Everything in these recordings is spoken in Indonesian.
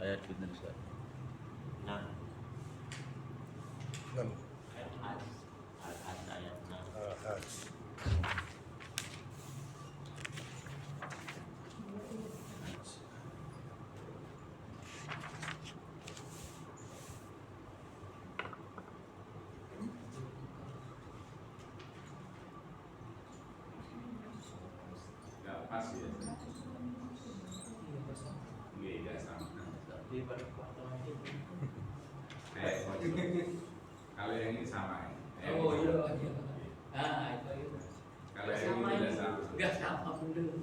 Ayat bener Ustaz. Nah, ayat 6. Kalau yang ini sama ya. Oh iya. Ah, itu. Kalau yang ini tidak sama. Enggak sama bener.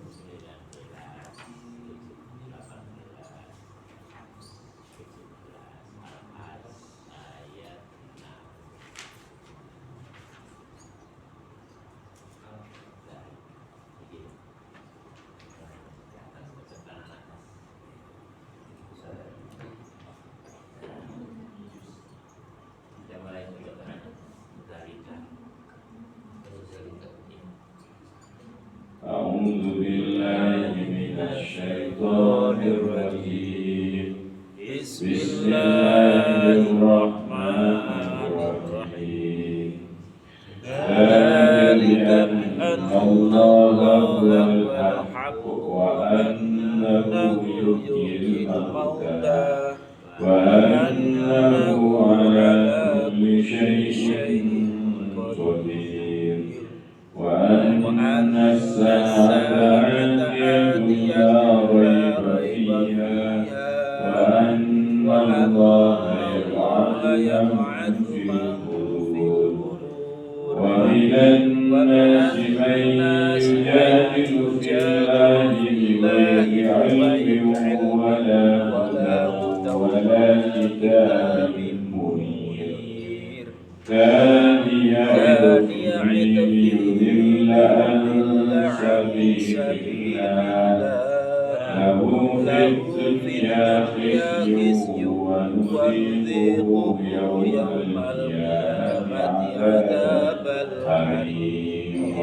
أعوذ بالله من الشيطان الرجيم بسم الله الرحمن الرحيم ذلك أن الله هو الحق وأنه يحيي الموتى وأنه على كل شيء قدير وأن الساعة آتية لا ريب فيها وأن الله يبعث من في القبور ومن الناس من يجادل في الله بغير علم ولا هدى ولا كتاب منير ثاني عطفه ليضل عن سبيل الله له في الدنيا خزي ونذيقه يوم القيامة عذاب الحريق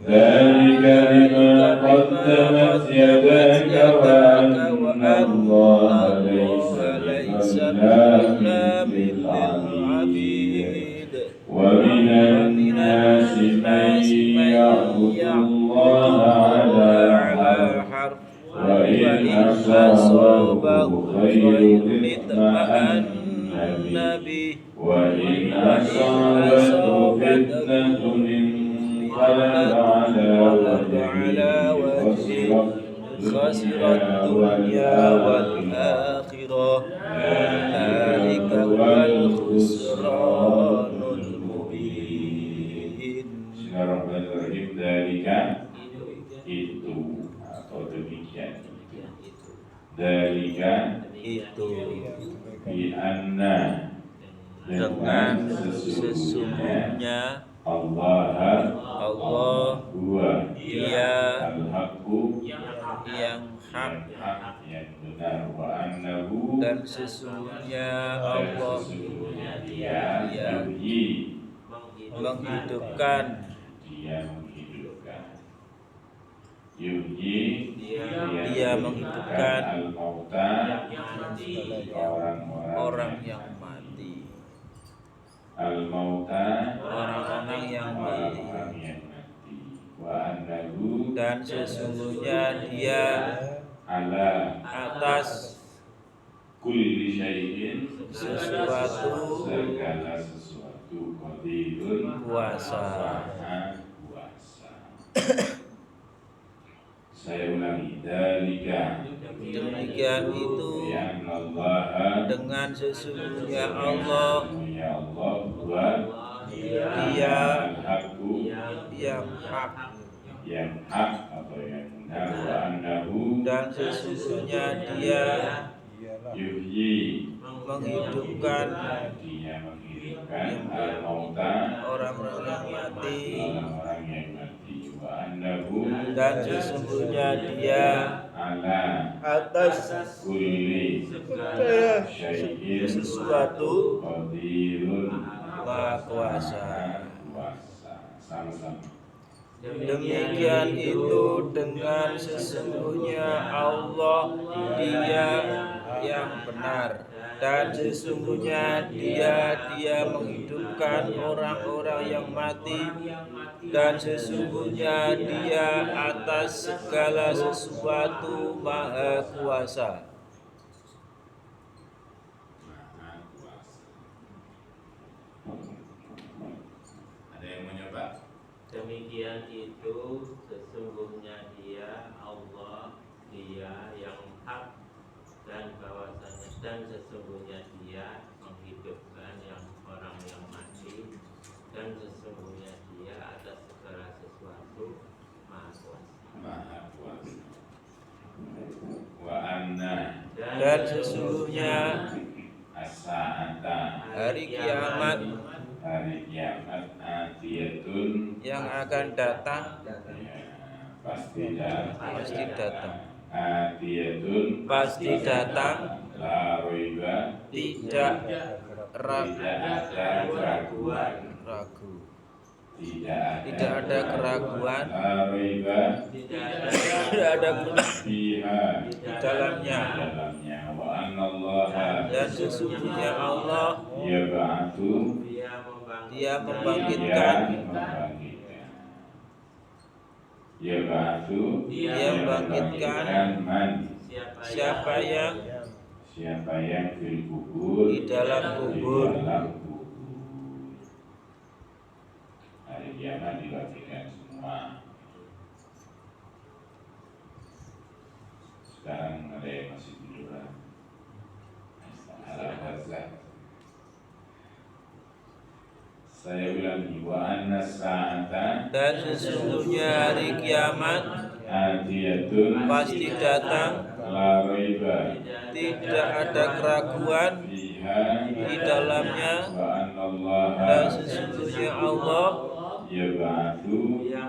ذلك بما قدمت يداك وأن الله ليس بظلام للعبيد ومن الناس من يعبد الله على حرف وإن أصابه خير اطمأن به وإن أصابته فتنة انقلب على وجهه خسر الدنيا والآخرة ذلك هو الخسران المبين. Bismillahirrahmanirrahim. Dzalika itu atau demikian. Dzalika Itu bi anna dengan sesungguhnya Allah huwa Dia al-haqqu yang hak yang benar wa annahu dan sesungguhnya Allah dia yuhyi menghidupkan dia menghidupkan yuhyi Dia menghidupkan al-mauta orang yang mati, al-mauta orang-orang yang mati, wa annahu dan sesungguhnya Dia ala atas kulli syai'in sesuatu segala sesuatu qadirun kuasa. kuasa. Saya ulangi dalika Demikian itu ya Allah dengan sesungguhnya Allah ya Allah buat Dia al-haqqu yang hak yang hak atau yang benar wa annahu dan sesungguhnya Dia yuhyi menghidupkan dia menghidupkan al-mauta orang-orang yang mati orang-orang yang mati wa innahu dan sesungguhnya dia ala atas kulli segala syai'in sesuatu qadirun Maha Kuasa. kuasa. Sama-sama. Demikian itu dengan sesungguhnya Allah Dia yang benar, dan sesungguhnya Dia menghidupkan orang-orang yang mati, dan sesungguhnya Dia atas segala sesuatu Maha Kuasa. Maha Kuasa. Ada yang mau nyoba? Demikian itu sesungguhnya Dia Allah, Dia yang hak, dan bahwasanya dan sesungguhnya Dia menghidupkan yang orang yang mati, dan sesungguhnya Dia atas segala sesuatu Maha Kuasa. Maha kuasa. Wa anna Dan sesungguhnya as-sa'ata hari kiamat hari kiamat atiyatun yang akan datang pasti datang. Atiyatun Pasti datang, la raiba tidak ada keraguan ragu, tidak ada keraguan la raiba tidak ada fiha di dalamnya, wa anna allaha dan sesungguhnya Allah yab'atsu Dia membangkitkan Dia membangkitkan man siapa yang fil kubur di dalam kubur. Hari kiamat dibangkitkan semua. Sekarang ada yang masih tiduran. Saya ulangi, wa anna sa'ata Dan sesungguhnya hari kiamat atiyatun pasti datang, la raiba tidak ada keraguan fiha di dalamnya, wa anna allaha dan sesungguhnya Allah yab'atsu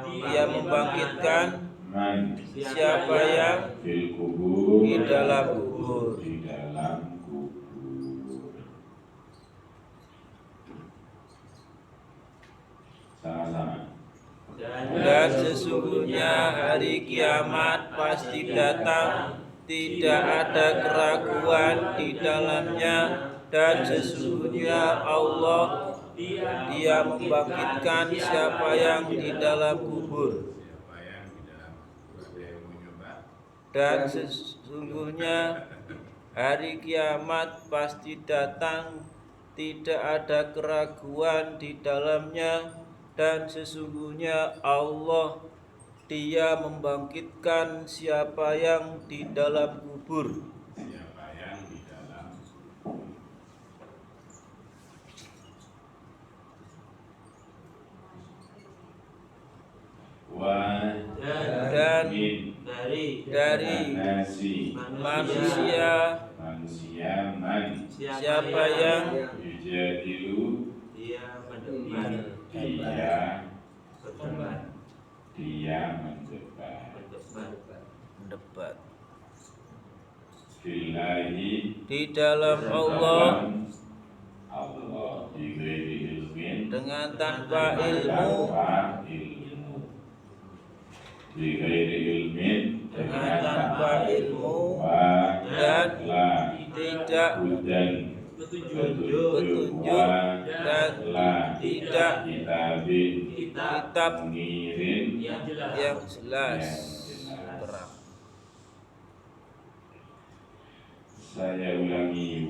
Dia membangkitkan man siapa yang fil kubur di dalam kubur. di dalam kubur. Sama-sama. Dan sesungguhnya hari kiamat pasti datang, tidak ada keraguan di dalamnya, dan sesungguhnya Allah Dia membangkitkan siapa yang di dalam kubur. Siapa yang di dalam kubur? Ada yang mau nyoba? Dan sesungguhnya hari kiamat pasti datang, tidak ada keraguan di dalamnya, dan sesungguhnya Allah Dia membangkitkan siapa yang di dalam kubur. Siapa yang di dalam Wa Dan min dari nasi manusia man siapa yang yujadilu Dia mendebat dia mendebat mendebat fillahi di dalam Allah Allah di ghairi ilmin dengan tanpa ilmu, di ghairi ilmin dengan tanpa ilmu, dan tidak hudan petunjuk, dan tidak kitab mengirim yang jelas terang. Saya ulangi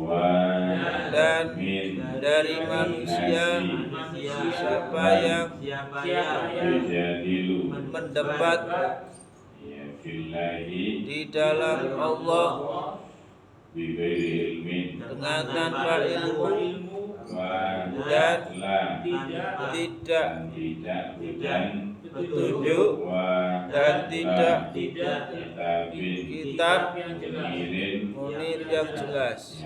Dan min dari manusia siapa yang yujadilu mendebat ya fillahi di dalam Allah bi ghairi ilmin dengan tanpa ilmu, dan tidak hudan petunjuk, dan tidak kitab munir yang jelas.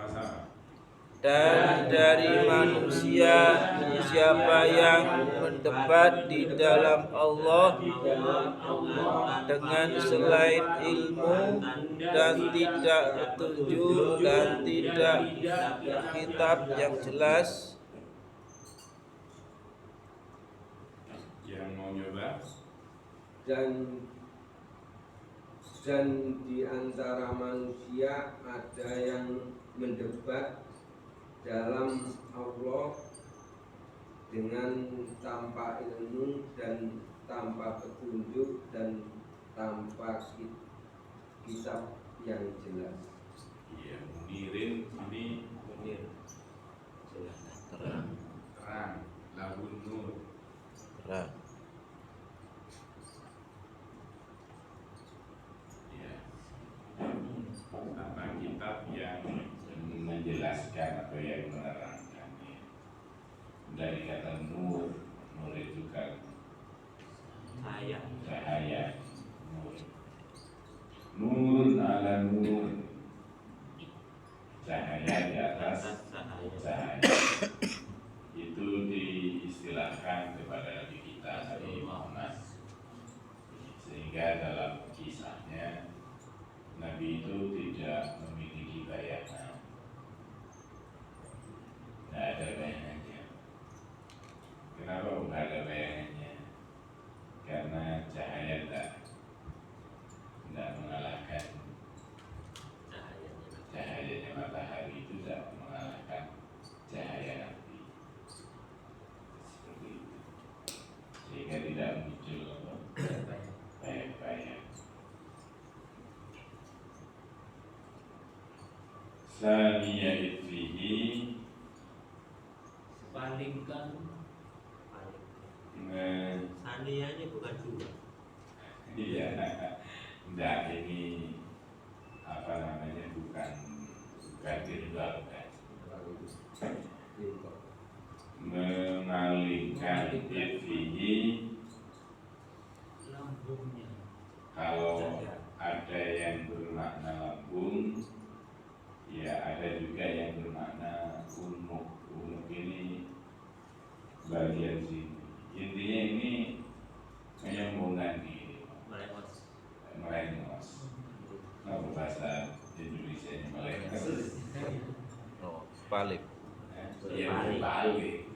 sama-sama? dan dari manusia siapa yang mendebat di dalam Allah dengan selain ilmu dan tidak petunjuk dan tidak kitab yang jelas. Yang mau nyoba? Dan di antara manusia ada yang mendebat dalam Allah dengan tanpa ilmu dan tanpa petunjuk dan tanpa kitab yang jelas. Iya, munirin ini Munir. Jelas. Terang, terang, lahun nur. terang. Ya. Tanpa kitab yang menjelaskan atau yang menerangkannya. Dari kata nur, nur itu kan Saya. cahaya. Nur. Nurun ala nur. Cahaya di atas cahaya. Itu diistilahkan kepada Nabi kita Nabi Muhammad. Sehingga dalam kisahnya Nabi itu tidak memiliki bayangan. Tidak ada bayangannya. Kenapa tidak ada bayangannya? Karena cahaya tidak mengalahkan cahayanya matahari itu tidak mengalahkan cahaya Nabi. Seperti itu. Sehingga tidak muncul bayang-bayang. Saniya itfihi Bandingkan Sanianya bukan dua. Iya, enggak, ini apa namanya, bukan rival, bukan. Memalingkan itfihi, lambungnya. kalau ada yang bermakna lambung, ya ada juga yang bermakna unuk. Unuk ini bagian sini. Intinya ini menyombongkan diri, melengos. Nah, bahasa Indonesia nya melengos. Oh, balik. Ya, berbalik.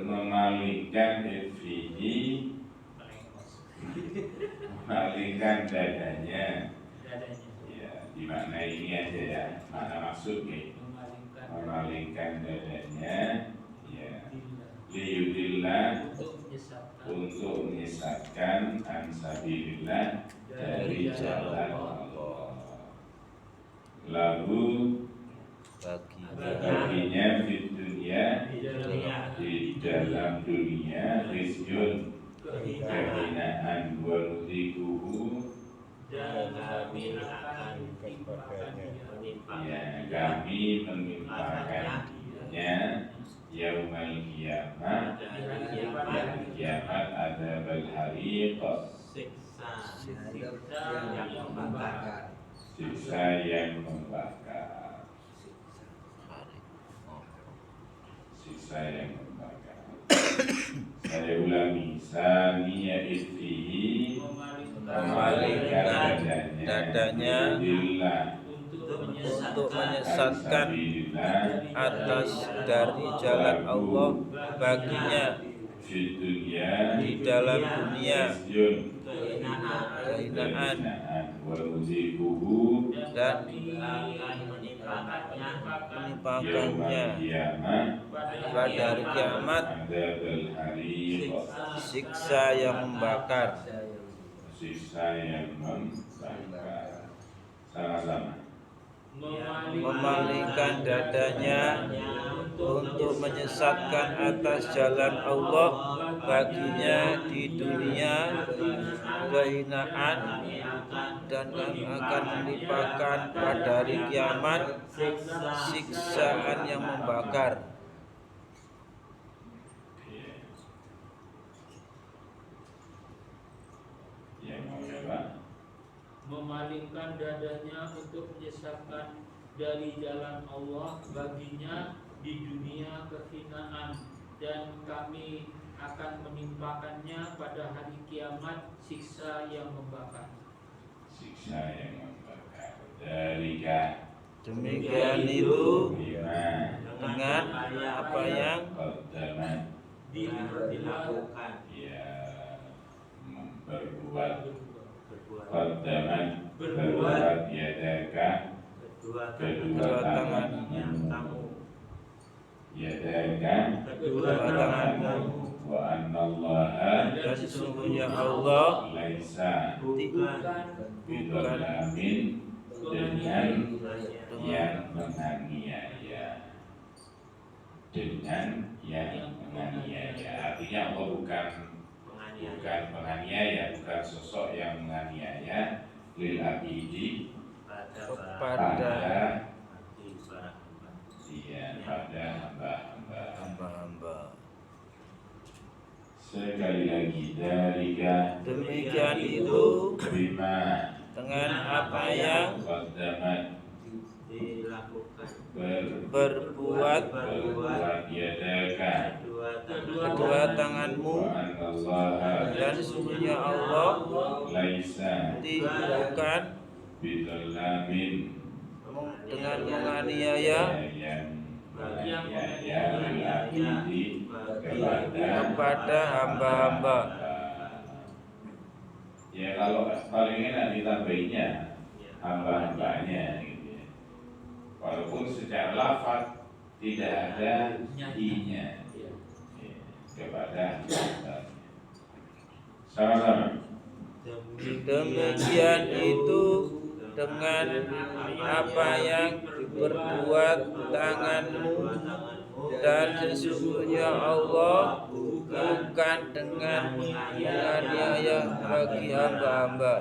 Memalingkan itfihi, memalingkan dadanya. Ya, di makna ini aja ya, makna maksudnya. Memalingkan dadanya, ya, liyudillah, untuk menyesatkan ansabilillah, dari jalan Allah. Lalu baginya di dunia, di dalam dunia rizkyun, kehinaan, waludikuhu, Dan kami akan ya, kami menimpakannya yaumal kiamat, hari kiamat ada berhariq, siksa yang membakar. siksa yang membakar. Siksa yang membakar. Saya ulangi, saniya itfihi, memalingkan dadanya, lillah, Untuk menyesatkan atas dari jalan Allah baginya di dunia, di dalam dunia, rizkyun, kehinaan, waludikuhu, dan akan menimpakannya menimpakannya pada hari kiamat ada berhariq, siksa yang membakar. siksa yang membakar. Sama-sama. Memalingkan dadanya untuk menyesatkan atas jalan Allah baginya di dunia kehinaan, dan akan menimpakan pada hari kiamat siksaan yang membakar. Yang mau coba? Memalingkan dadanya untuk menyesatkan dari jalan Allah baginya di dunia kehinaan, dan kami akan menimpakannya pada hari kiamat siksa yang membakar. Siksa yang membakar. Dalika Demikian itu bima dengan apa yang qaddamat dilakukan ya berbuat berbuat qaddamat berbuat yadaka kedua kedua tanganmu kamu yadaka kedua tanganmu wa annallaha dan sesungguhnya Allah laisa bukan bidolamin dengan yang menganiaya, dengan yang menganiaya. Artinya Allah bukan penganiaya, bukan sosok yang menganiaya lil abidi kepada pada hamba-hamba. hamba-hamba. Sekali lagi dalika Demikian itu bima dengan apa yang qaddamat dilakukan berbuat yadaka kedua tanganmu, wa annallaha dan sesungguhnya Allah laisa bukan bidolamin dengan menganiaya yang abidi kepada hamba-hamba. Ya kalau paling enak ditambahinnya hamba-hambanya gitu ya. Walaupun secara lafaz tidak ada i-nya ya, kepada hamba-hambanya. Sama-sama. Demikian itu dengan apa yang berbuat tanganmu, dan sesungguhnya Allah bukan dengan menganiaya bagi hamba-hamba.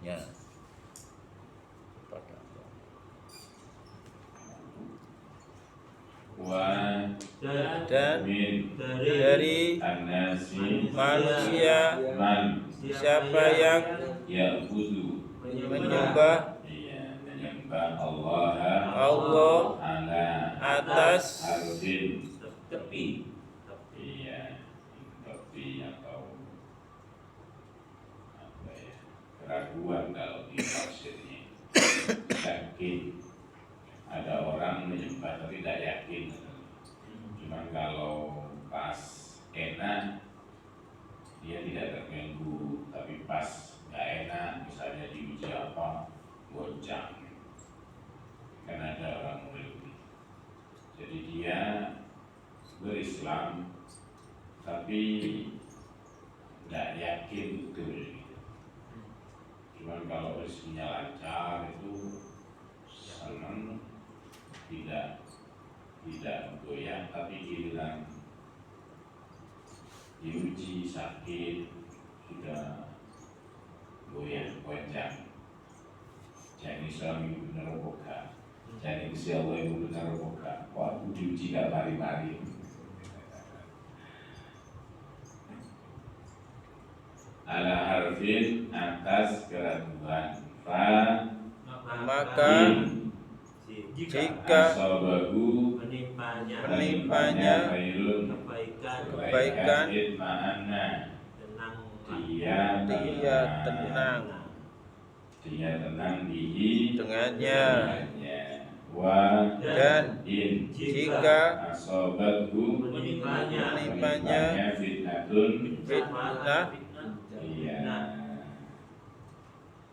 Ya. Wa Dan min dari an-nasi manusia man siapa yang ya'budu menyembah menyembah Allah Allah ala atas harfin tepi iya tepi atau apa ya keraguan kalau di tafsirnya yakin ada orang menyembah tapi tidak yakin cuman kalau pas enak dia tidak terganggu, tapi pas nggak enak misalnya diuji apa goncang kan ada orang begitu. Jadi dia berislam tapi nggak yakin betul gitu. Cuman kalau rezekinya lancar itu senang, tidak goyah, tapi giliran diuji sakit sudah goyah goncang. Jadi suami benar boga, jadi siapa yang benar boga, waktu diuji gak mari-mari. Ala harfin atas keraguan fa maka jika asabahu menimpanya khairun kebaikan itma'anna tenang dia tenang dihi dengannya. wa Dan in jika asabahu menimpanya fitnatun fitnah iya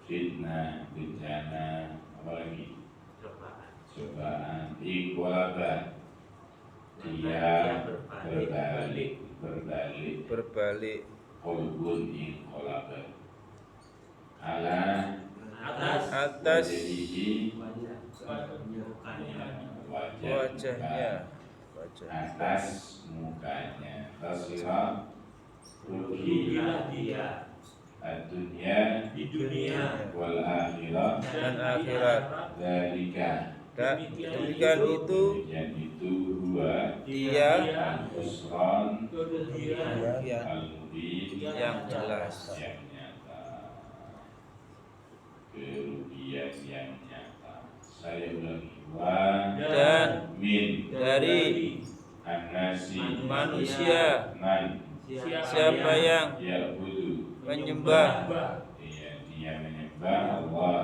fitnah bencana apalagi cobaan iqwaba dia berbalik kolbun inqolaba ala atas wajhihi wajahnya. atas mukanya tasira ruhi dia dunia di dunia wal akhirah Dan akhirat. dzalika Demikian itu huwa dia al-khusran yang al-mubin yang jelas. yang nyata kerugian yang nyata Saya ulangi. Wa dan min dari an-nasi manusia man siapa yang ya'budu menyembah dia menyembah Allah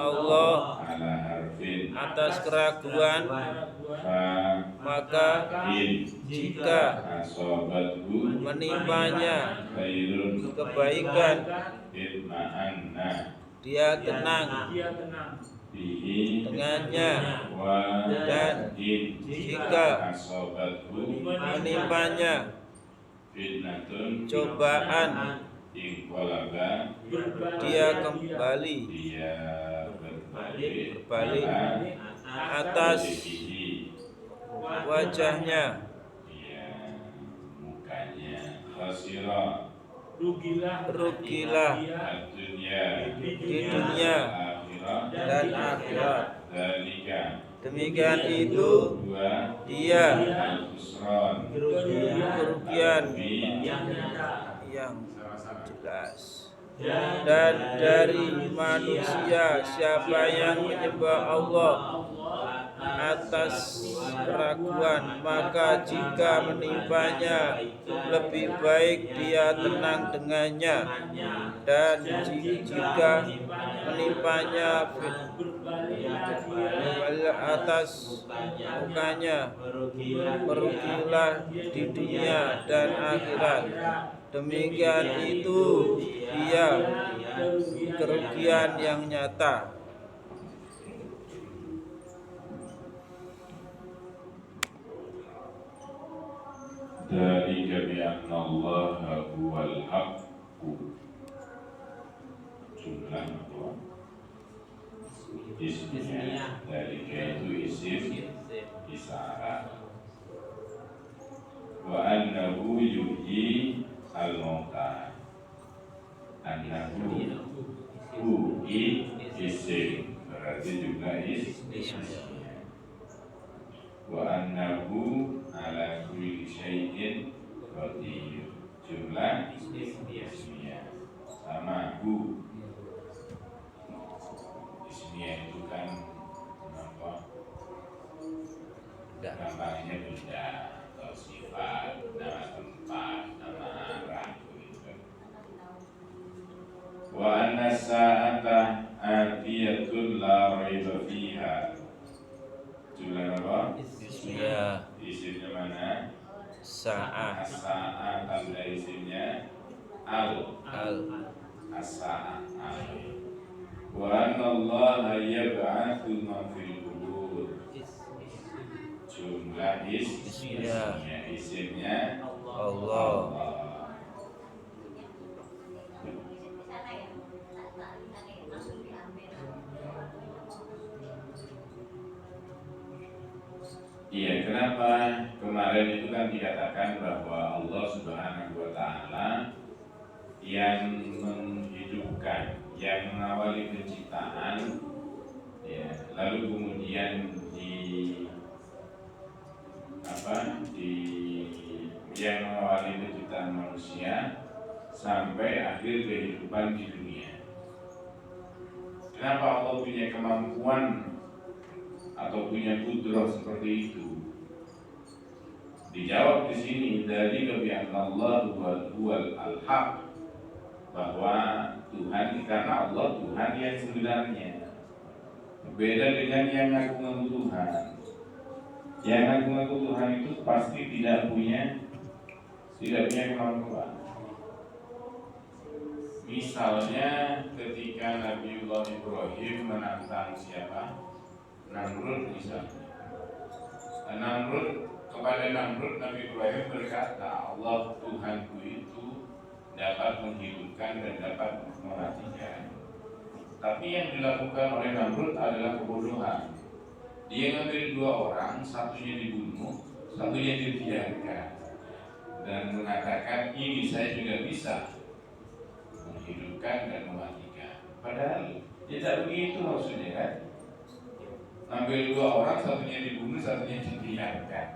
Allah ala harfin atas keraguan, fa maka in jika asobathu menimpanya khairun kebaikan, itma'anna dia tenang bihi dengannya, wa dan in jika asobathu menimpanya fitnatun cobaan, inqalaba dia kembali dia berbalik berbalik atas wajhihi, wajahnya, dia mukanya khasira rugilah ad-dunya di dunia akhirah dan akhirat. dzalika Demikian itu dua dia al-khusran kerugian yang Sama-sama. jelas. Dan dari manusia siapa yang menyembah Allah atas keraguan, maka jika menimpanya lebih baik dia tenang dengannya, dan jika menimpanya berbalik atas mukanya, merugilah di dunia dan akhirat. Demikian itu dia kerugian yang nyata. dzalika bi anna Allah huwal haqqu jumlah apa? Ismnya dzalika itu isim isyarat wa annahu yuhyi al-mauta annahu hu isim berarti juga ismnya wa annahu ala kulli syai'in qadir jumlah ismiyah sama hu ismiyah itu kan apa gampangnya benda atau sifat nama tempat nama arah gitu. Wa anna sa'ata atiyatun la raiba fiha jumlah apa? Ismiyah Isimnya mana? sa'ah As-sa'ah tanda isimnya al as-sa'ah al. Wa anna Allah yab'atsu man fil qubur jumlah isimnya Allah. Iya, kenapa kemarin itu kan dikatakan bahwa Allah Subhanahu wa Ta'ala yang menghidupkan, yang mengawali penciptaan, ya, lalu kemudian yang mengawali penciptaan manusia sampai akhir kehidupan di dunia. Kenapa Allah punya kemampuan atau punya kudrah seperti itu? Dijawab di sini dari kebiasaan Allah huwal al-haq, bahwa Tuhan karena Allah Tuhan yang sebenarnya. Beda dengan yang ngaku-ngaku Tuhan. Yang ngaku-ngaku Tuhan itu pasti tidak punya kemampuan. Misalnya ketika Nabiullah Ibrahim menantang siapa? Namrud misalnya. Kepada Namrud Nabi Ibrahim berkata, Allah Tuhanku itu dapat menghidupkan dan dapat mematikan. Tapi yang dilakukan oleh Namrud adalah kebodohan. Dia ngambil dua orang, satunya dibunuh, satunya dibiarkan, dan mengatakan ini saya juga bisa menghidupkan dan mematikan. Padahal tidak begitu maksudnya kan? Ambil dua orang, satunya dibunuh, satunya dibiarkan.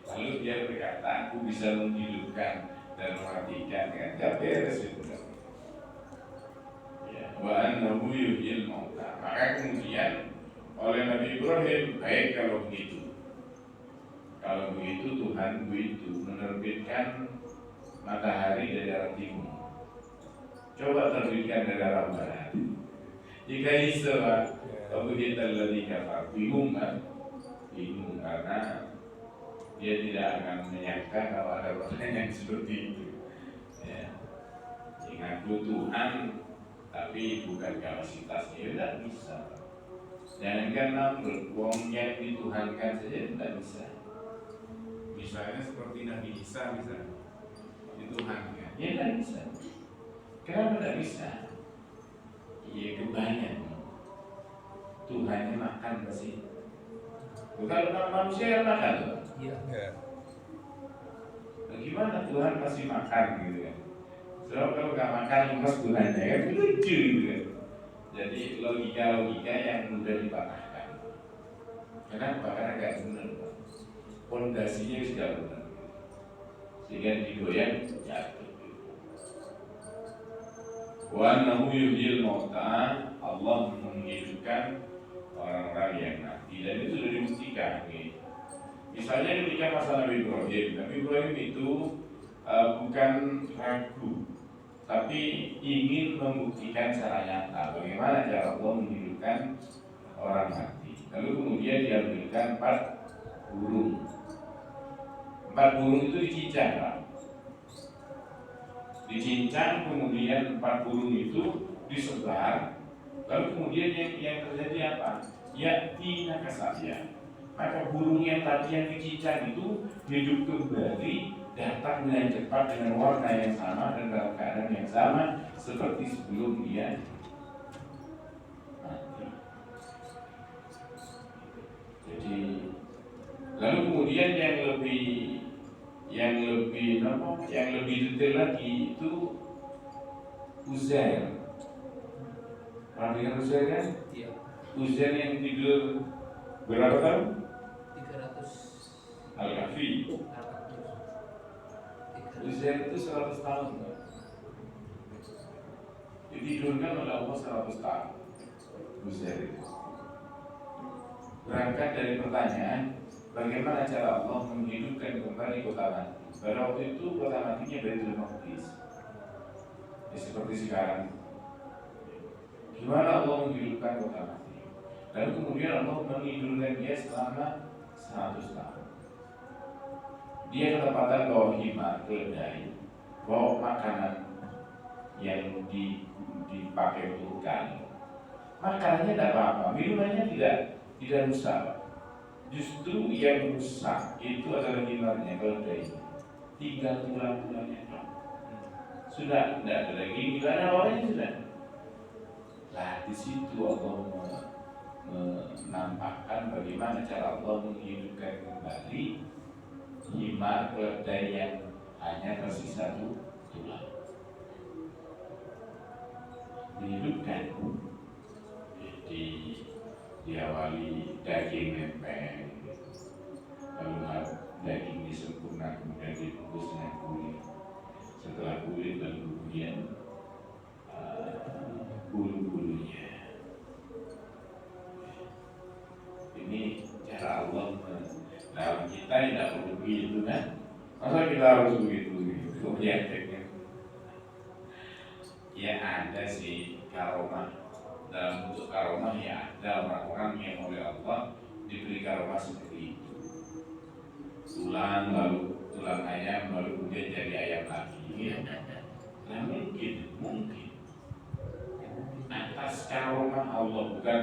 Lalu dia berkata, aku bisa menghidupkan dan mematikan. Kan gak beres itu. Ya, wa annahu yuhyil mauta. Maka kemudian oleh Nabi Ibrahim, baik kalau begitu. Kalau begitu Tuhan itu menerbitkan matahari dari arah timur. Coba terbitkan dari arah barat. Jika istilah begitu lagi kata bingung kan? Bingung karena dia tidak akan menyangka kalau ada pertanyaan seperti itu. Ya. Ingatku Tuhan, tapi bukan kapasitasnya, tidak bisa. Jangankan Namrud, wong yang dituhankan saja tidak bisa. Misalnya seperti Nabi Isa misalnya, dituhankan. Ya tidak bisa. Kenapa tidak bisa? Iya kebanyakan. Tuhannya makan pasti. Bukan manusia yang makan tuh. Iya. Ya. Bagaimana Tuhan pasti makan gitu kan? Sebab kalau nggak makan lemas Tuhannya kan lucu gitu kan. Jadi logika yang mudah dipatahkan. Kenapa? Karena nggak benar. Pondasinya sudah benar. Sehingga digoyang jatuh. Wa annahu yuhyil mauta, Allah menghidupkan orang-orang yang mati, dan itu sudah dibuktikan. Misalnya ketika masa Nabi Ibrahim itu bukan ragu, tapi ingin membuktikan secara nyata bagaimana cara Allah menghidupkan orang mati. Lalu kemudian dia berikan 4 burung. 4 burung itu dicincang, Pak. Dicincang, kemudian 4 burung itu disebar. Lalu kemudian yang terjadi apa? Ya tina kasaya. Maka burung yang tadi yang dicincang itu hidup kembali, datang dengan cepat dengan warna yang sama dan dalam keadaan yang sama seperti sebelum dia mati. Jadi lalu kemudian yang lebih detail lagi itu Uzair. Pernah dengar Uzair kan? Iya. Uzair yang tidur berapa tahun? 300 Al-Kahfi. Uzair itu 100 tahun. Ditidurkan oleh Allah 100 tahun. Uzair itu. Berangkat dari pertanyaan, bagaimana cara Allah menghidupkan kembali kota mati? Pada waktu itu kota matinya Baitul Maqdis. Ya, seperti sekarang. Gimana Allah menghidupkan kota mati? Lalu kemudian Allah menghidupkan dia selama 100 tahun. Dia ketepatan bawa himar, keledai, bawa makanan yang dipakai untuk bekal. Makanannya tidak apa-apa, minumannya tidak rusak. Justru yang rusak itu adalah himarnya, keledai. Tinggal tulang-tulangnya. Sudah tidak ada lagi, tidak ada orangnya sudah. Nah di situ Allah menampakkan bagaimana cara Allah menghidupkan kembali himar keledai yang hanya tersisa 1 tulang. Dihidupkan. Jadi diawali daging nempel, lalu daging disempurna, kemudian dibungkus dengan kulit. Setelah kulit lalu kemudian bulu-bulunya. Ini cara Allah. Nah kita tidak perlu begitu kan? Masa kita harus begitu? Ya ada sih karomah. Dalam bentuk karomah ya ada orang-orang yang oleh Allah diberi karomah seperti itu. Tulang lalu tulang ayam lalu kemudian jadi ayam lagi. Nah mungkin atas karomah Allah, bukan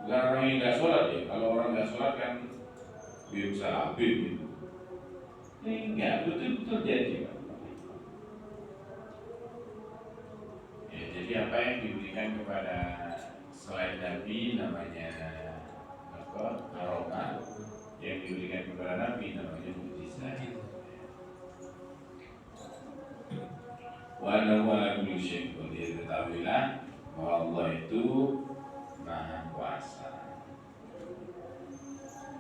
orang yang nggak sholat ya. Kalau orang nggak sholat kan bisa habis gitu. Ini enggak betul-betul jadi. Ya, jadi apa yang diberikan kepada selain Nabi namanya aroma, yang diberikan kepada Nabi namanya mukjizat. Wa annahu ala kulli syai'in qadir. Ketahuilah bahwa Allah itu Maha Kuasa.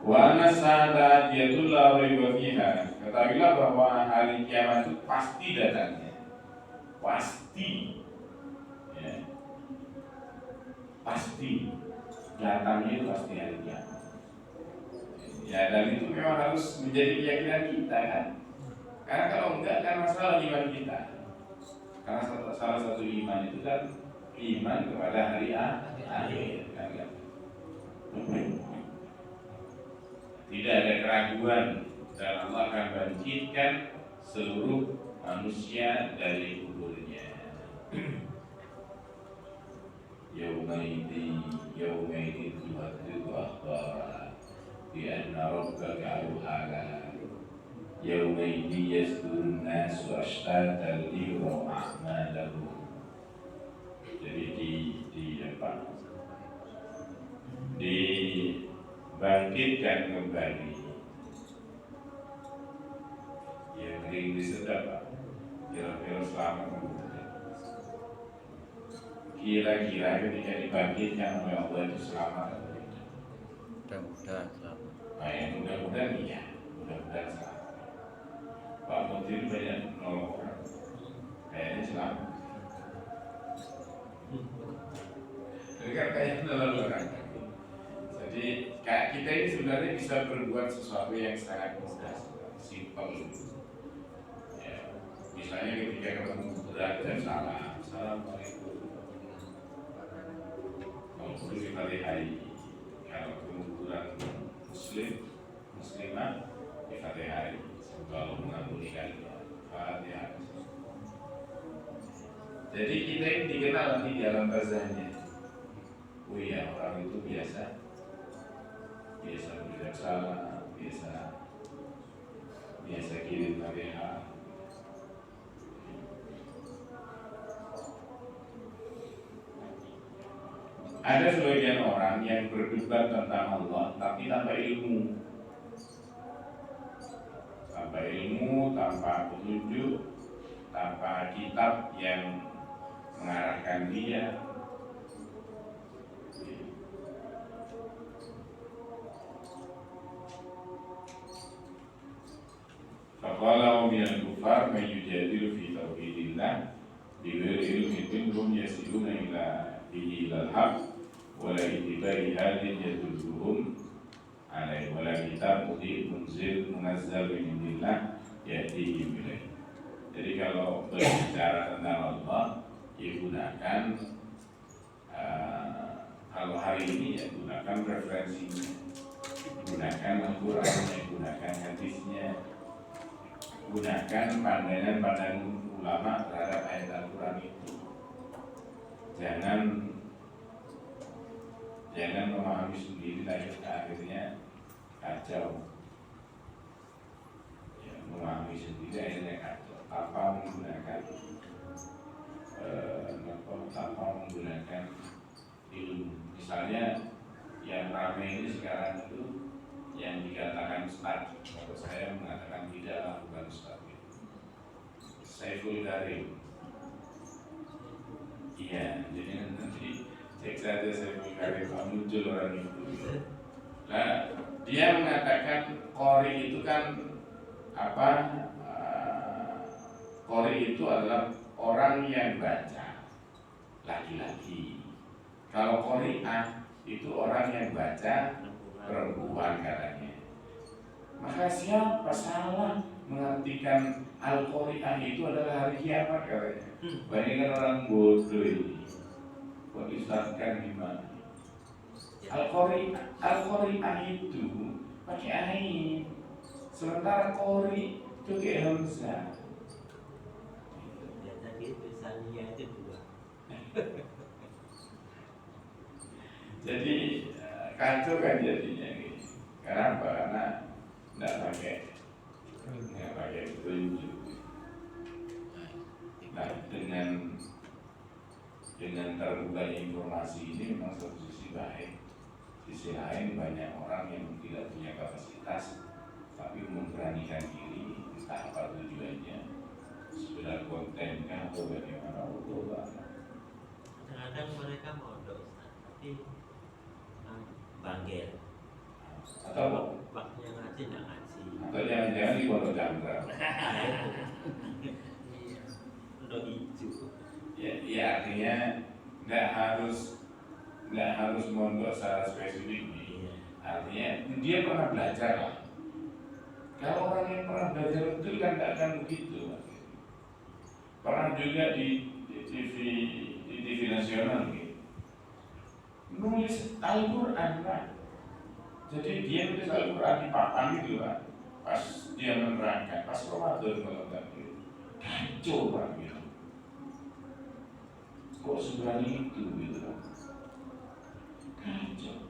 Wa anna sa'ata atiyatun la raiba fiha. Ketahuilah bahwa hari kiamat itu pasti datangnya. Pasti. Ya. Pasti. datangnya itu pasti hari kiamat. Ya, dan itu memang harus menjadi keyakinan kita kan. Karena kalau enggak kan masalah iman kita. Karena salah satu iman itu kan iman kepada hari akhir kan, kan? Tidak ada keraguan dan Allah akan bangkitkan seluruh manusia dari kuburnya. Yaumaidin tuhaddithu akhbara bi anna rabbaka awhala. Yaumaidin yasdurun nasu ashtatan liyuraw a'malahum. Jadi dibangkitkan kembali. Ya, ngeri sedap Pak. Kira-kira selamat kemudian. Kira-kira ketika dibangkitkan oleh Allah itu selamat atau tidak? Mudah-mudahan selamat. Nah, ya mudah-mudahan iya, mudah-mudahan selamat. Pak Menteri banyak nolong orang, kayaknya selamat. Jadi kan kayaknya nolong orang. Jadi kayak kita ini sebenarnya bisa berbuat sesuatu yang sangat mudah, simpel. Ya, misalnya ketika ketemu berat dan salah, assalamualaikum. Kalau perlu difatihai, kalau kemudian muslimah difatihai, kalau mengampuni kalian, fatihah. Jadi kita ini dikenal di dalam bahasanya. Oh iya, orang itu biasa bijaksana, biasa kirim fatihah. Ada sebagian orang yang berdebat tentang Allah tapi tanpa ilmu, tanpa petunjuk, tanpa kitab yang mengarahkan dia. Faqala minal kufar man yujadilu fi tauhidillah bighairi ilmin minhum yasiluna ila al-haq wa la ittiba'i hadin yadulluhum alaihi wa la kitab munazzal min indillah yahdihim ilaihi. Jadi kalau berbicara tentang Allah, ya gunakan kalau hari ini ya gunakan referensinya, gunakan Al-Quran, gunakan hadisnya, gunakan pandangan ulama terhadap ayat Al-Quran itu. Jangan memahami sendiri akhirnya kacau. Ya, memahami sendiri akhirnya kacau. Tanpa menggunakan ilmu. Misalnya yang ramai ini sekarang itu yang dikatakan ustaz, menurut saya mengatakan tidaklah, bukan ustaz. Saiful Karim. Iya, jadi nanti cek saja Saiful Karim, muncul orang itu. Nah, dia mengatakan qori itu kan apa? Qori itu adalah orang yang baca, laki-laki. Kalau qori'ah itu orang yang baca, perempuan katanya. Maka siapa salah mengartikan Al-Qari'ah itu adalah hari kiamat katanya. Banyak orang bodoh ini. Kok disesatkan gimana? Al-Qari'ah itu pakai ain. Sementara qori itu kayak hamzah. Ya tadi tulisannya itu dua. Jadi kacau kan jadinya ini. Kenapa? Karena tidak pakai petunjuk. Nah, dengan terbukanya informasi ini memang satu sisi baik. Sisi lain banyak orang yang tidak punya kapasitas tapi memberanikan diri, entah apa tujuannya, sekedar kontenkah atau bagaimana, Allah. Kadang-kadang mereka mondok, tapi bangger. Atau Waktunya ngaji nggak ngaji. atau jangan-jangan di Pondok Chandra. Untuk hijau. Ya artinya nggak nggak harus mondok secara spesifik nih. Iya. Artinya dia pernah belajar lah. Kalau orang yang pernah belajar betul kan nggak akan begitu. Pernah juga di TV nasional gitu. Nulis Al-Quran kan. Jadi dia nulis Al-Quran di papan gitu kan. Pas dia menerangkan, pas Ramadan kalau tak gitu. Kacau kan gitu. Kok seberani itu gitu kan. Kacau.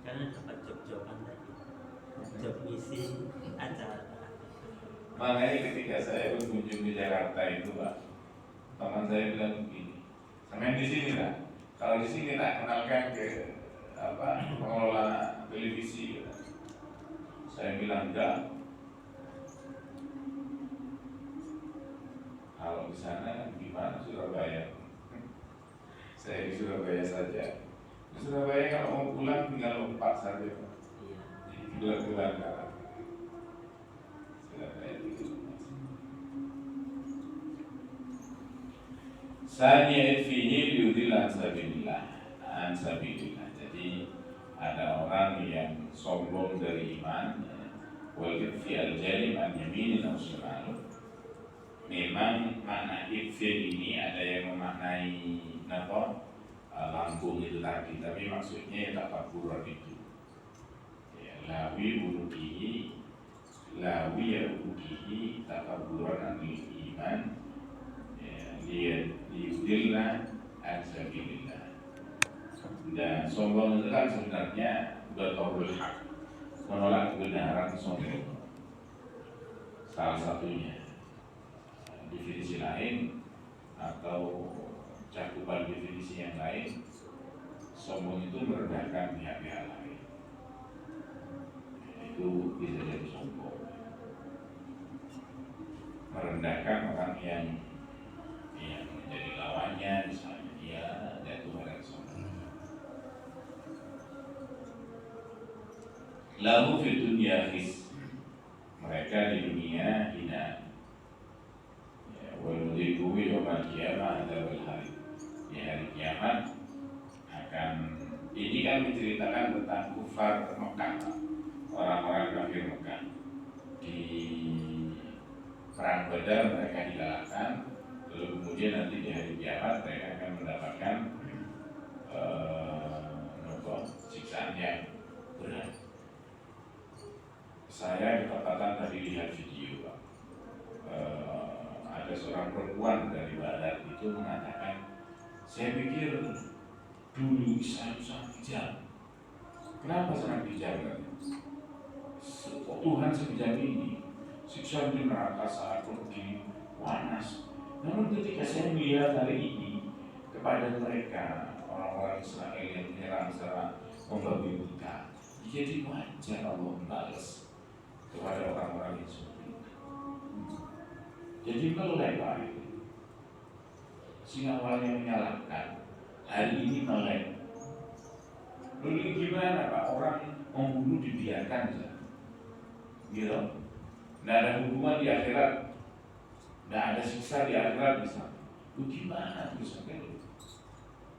Karena dapat job-joban tadi, job ngisi acara. Makanya ketika saya berkunjung di Jakarta itu Pak, teman saya bilang begini, sampai di sini lah. Kalau di sini tak kenalkan ke pengelola televisi. Gitu. Saya bilang enggak. Kalau di sana gimana Surabaya? Saya di Surabaya saja. Di Surabaya kalau mau pulang tinggal lompat saja Pak. Iya. Bulan-bulan kan. Surabaya itu. Saniya fihi liudil ansabilillah. Jadi ada orang yang sombong dari iman, wal fi al-jalim an yaminin aw shimal. Memang makna ifil ini ada yang memaknai lambung itu tadi, tapi maksudnya ya takabburan itu. Ya, lawi ya urukihi takabburan anil iman. Liudillah ansabilillah. Dan sombong itu kan sebenarnya bertolak hak, menolak kebenaran, sombong. Salah satunya definisi lain atau cakupan definisi yang lain, sombong itu merendahkan pihak-pihak lain. Itu bisa jadi sombong. Merendahkan orang yang menjadi lawannya, misalnya dia jatuh pada sombong. Lahu fid dunya khis, mereka di dunia hina. Waludiku yawmal qiyamah adzabal hari. Di hari kiamat akan, ini kan menceritakan tentang kufar Mekah, orang-orang kafir Mekah. Di perang Badar mereka dikalahkan, lalu kemudian nanti di hari kiamat mereka akan mendapatkan siksaan yang berat. Saya di perempatan tadi lihat video Pak. Ada seorang perempuan dari Barat itu mengatakan, saya pikir dulu Islam sangat kejam. Kenapa sangat kejam? Tuhan sekejam ini, siksa di neraka saat begini panas. Namun ketika saya melihat hari ini kepada mereka orang-orang Israel yang menyerang secara membabi buta, jadi wajar Allah membalas kepada orang-orang yang seperti itu. Jadi melek Pak, sing awalnya menyalahkan, hari ini melek. Lalu gimana Pak, orang membunuh dibiarkan saja, gitu? Tidak ada hukuman di akhirat, tidak ada siksa di akhirat misalnya. Lu gimana terus sampai itu?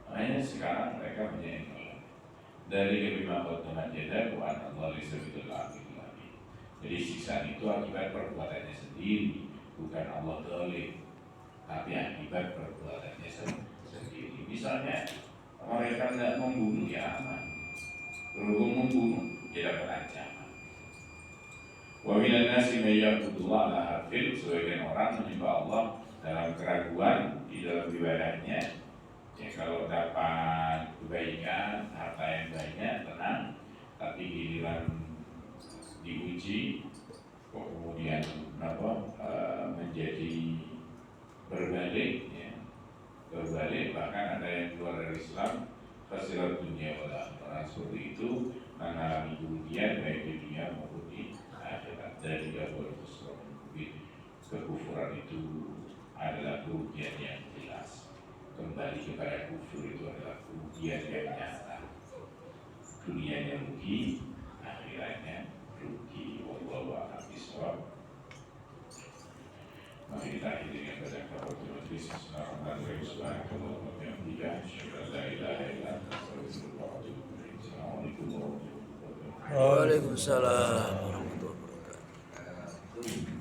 Makanya sekarang mereka menjadi dari kelima teman jeda kepada Allah Subhanahu wa taala. Jadi siksaan itu akibat perbuatannya sendiri, bukan Allah dolim, tapi akibat perbuatannya sendiri. Misalnya mereka tidak membunuh ya aman, berhubung membunuh dia dapat ancaman. Wa minan nasi may ya'budullah ala harfin, sebagian orang menyembah Allah dalam keraguan di dalam ibadahnya. Ya kalau dapat kebaikan, harta yang banyak, tenang, tapi giliran diuji, kok kemudian menjadi berbalik, ya. Berbalik, bahkan ada yang keluar dari Islam, fasirat dunia wal akhirah. Seperti itu mengalami kerugian baik di dunia maupun di akhirat. Dari Abul Khusron, kekufuran itu adalah kerugian yang jelas. Kembali kepada kufur itu adalah kerugian yang nyata. Dunianya rugi, akhiratnya rugi. Wallahu a'lam bishawab. Mari kita akhiri dengan baca kafatul majlis. Bismillahirrahmanirrahim. Subhanallah wa bihamdihi, asyhadu an la ilaha illa anta, astaghfiruka Waalaikumsalam warahmatullahi wabarakatuh.